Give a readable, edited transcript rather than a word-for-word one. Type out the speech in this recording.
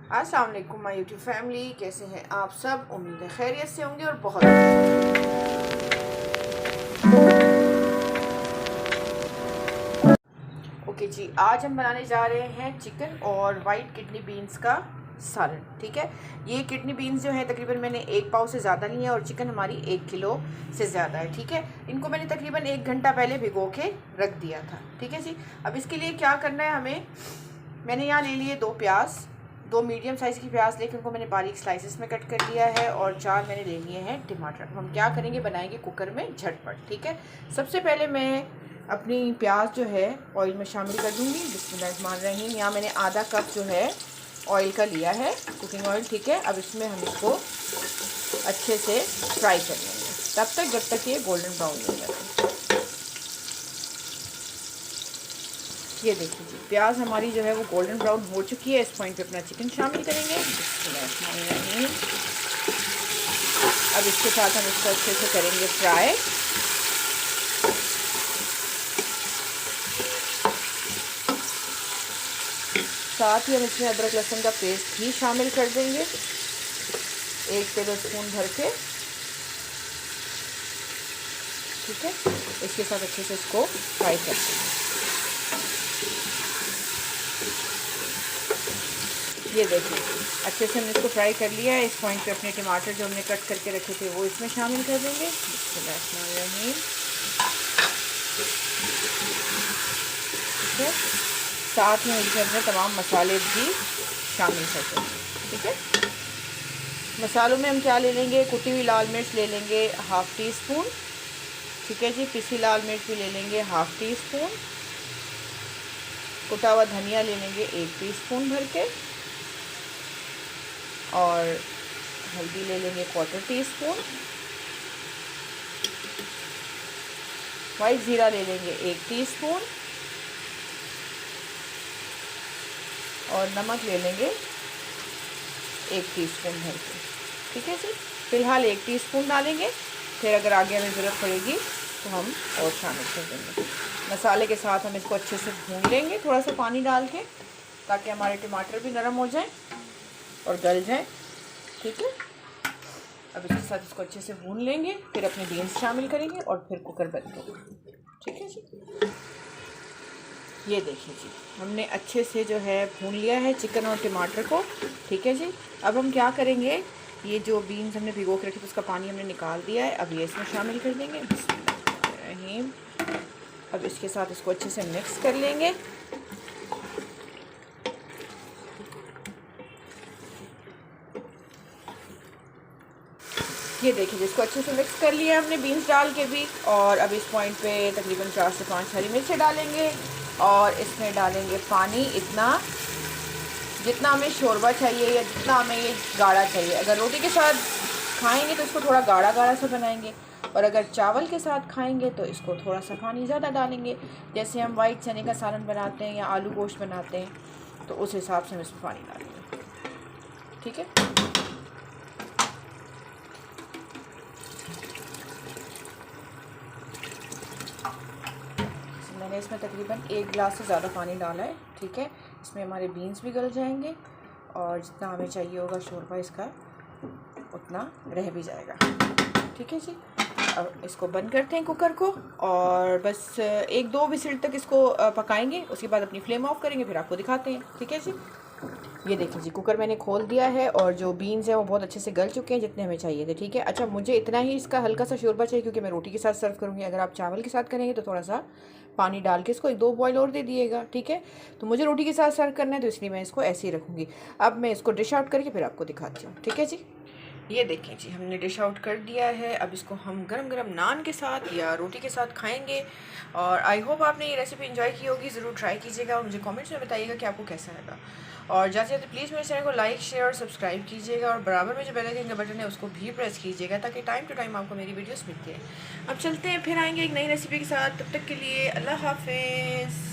अस्सलाम वालेकुम my YouTube family, कैसे हैं आप सब। उम्मीद है खैरियत से होंगे और बहुत ओके जी। आज हम बनाने जा रहे हैं चिकन और वाइट किडनी बीन्स का सालन। ठीक है, ये किडनी बीन्स जो है तकरीबन मैंने 1 पाव से ज़्यादा लिए हैं और चिकन हमारी 1 किलो से ज़्यादा है। ठीक है, इनको मैंने तकरीबन 1 घंटा पहले भिगो के रख दिया था। ठीक है जी, अब इसके लिए क्या करना है हमें, मैंने यहाँ ले लिए 2 प्याज, 2 मीडियम साइज़ की प्याज लेके उनको मैंने बारीक स्लाइसेस में कट कर लिया है और 4 मैंने ले लिए हैं टमाटर। हम क्या करेंगे, बनाएंगे कुकर में झटपट। ठीक है, सबसे पहले मैं अपनी प्याज जो है ऑयल में शामिल कर दूँगी। बिस्मिल्लाहिर्रहमानिर्रहीम। यहाँ मैंने आधा कप जो है ऑयल का लिया है, कुकिंग ऑयल। ठीक है, अब इसमें हम इसको अच्छे से फ्राई कर लेंगे तब तक जब तक ये गोल्डन ब्राउन हो जाए। ये देखिए जी, प्याज हमारी जो है वो गोल्डन ब्राउन हो चुकी है। इस पॉइंट पे अपना चिकन शामिल करेंगे। अब इसके साथ हम इसको अच्छे से करेंगे फ्राई। साथ ही हम इसमें अदरक लहसुन का पेस्ट भी शामिल कर देंगे, 1 टेबल स्पून भर के। ठीक है, इसके साथ अच्छे से इसको फ्राई कर देंगे। ये देखिए, अच्छे से हमने इसको फ्राई कर लिया है। इस पॉइंट पे अपने टमाटर जो हमने कट करके रखे थे वो इसमें शामिल कर देंगे। ठीक है, साथ में इसमें अपने तमाम मसाले भी शामिल कर देंगे। ठीक है, मसालों में हम क्या ले लेंगे, कुटी हुई लाल मिर्च ले लेंगे 1/2 टी स्पून। ठीक है जी, पिसी लाल मिर्च भी ले लेंगे 1/2 टी स्पून। कुटा हुआ धनिया ले लेंगे 1 टीस्पून भर के और हल्दी ले लेंगे 1/4 टीस्पून। वाइट ज़ीरा ले लेंगे 1 टीस्पून और नमक ले लेंगे 1 टीस्पून भर के। ठीक है जी, फ़िलहाल 1 टीस्पून डालेंगे, फिर अगर आगे हमें ज़रूरत पड़ेगी तो हम और शामिल कर देंगे। मसाले के साथ हम इसको अच्छे से भून लेंगे थोड़ा सा पानी डाल के, ताकि हमारे टमाटर भी नरम हो जाएं और गल जाएं। ठीक है, अब इसके साथ इसको अच्छे से भून लेंगे, फिर अपने बीन्स शामिल करेंगे और फिर कुकर बंद करेंगे। ठीक है जी, ये देखिए जी, हमने अच्छे से जो है भून लिया है चिकन और टमाटर को। ठीक है जी, अब हम क्या करेंगे, ये जो बीन्स हमने भिगो के रखी थी उसका पानी हमने निकाल दिया है, अब ये इसमें शामिल कर देंगे। बिस्मिल्लाहिर्रहमानिर्रहीम। अब इसके साथ इसको अच्छे से मिक्स कर लेंगे। ये देखिए, जिसको अच्छे से मिक्स कर लिया हमने बीन्स डाल के भी। और अब इस पॉइंट पे तकरीबन 4 से 5 हरी मिर्चें डालेंगे और इसमें डालेंगे पानी इतना जितना हमें शोरबा चाहिए या जितना हमें ये गाढ़ा चाहिए। अगर रोटी के साथ खाएंगे तो इसको थोड़ा गाढ़ा गाढ़ा सा बनाएंगे और अगर चावल के साथ खाएंगे तो इसको थोड़ा सा पानी ज़्यादा डालेंगे। जैसे हम वाइट चने का सालन बनाते हैं या आलू गोश्त बनाते हैं तो उस हिसाब से हम इसमें पानी डालेंगे। ठीक है, मैंने इसमें तकरीबन 1 गिलास से ज़्यादा पानी डाला है। ठीक है, इसमें हमारे बीन्स भी गल जाएंगे और जितना हमें चाहिए होगा शोरबा इसका उतना रह भी जाएगा। ठीक है जी, अब इसको बंद करते हैं कुकर को और बस 1-2 विसिल तक इसको पकाएंगे। उसके बाद अपनी फ्लेम ऑफ करेंगे, फिर आपको दिखाते हैं। ठीक है जी, ये देखिए जी, कुकर मैंने खोल दिया है और जो बीन्स हैं वो बहुत अच्छे से गल चुके हैं जितने हमें चाहिए थे। ठीक है, अच्छा मुझे इतना ही इसका हल्का सा शोरबा चाहिए क्योंकि मैं रोटी के साथ सर्व करूँगी। अगर आप चावल के साथ करेंगे तो थोड़ा सा पानी डाल के इसको 1-2 बॉयल और दे दिएगा। ठीक है, तो मुझे रोटी के साथ सर्व करना है तो इसलिए मैं इसको ऐसे ही रखूँगी। अब मैं इसको डिश आउट करके फिर आपको दिखाती हूँ। ठीक है जी, ये देखें जी, हमने डिश आउट कर दिया है। अब इसको हम गरम गरम नान के साथ या रोटी के साथ खाएंगे और आई होप आपने ये रेसिपी एंजॉय की होगी। ज़रूर ट्राई कीजिएगा और मुझे कमेंट्स में बताइएगा कि आपको कैसा लगा। और जाते जाते प्लीज़ मेरे चैनल को लाइक शेयर और सब्सक्राइब कीजिएगा और बराबर में जो बेल आइकन का बटन है उसको भी प्रेस कीजिएगा ताकि टाइम टू टाइम आपको मेरी वीडियोस मिलती है। अब चलते हैं, फिर आएंगे एक नई रेसिपी के साथ। तब तक के लिए अल्लाह हाफिज़।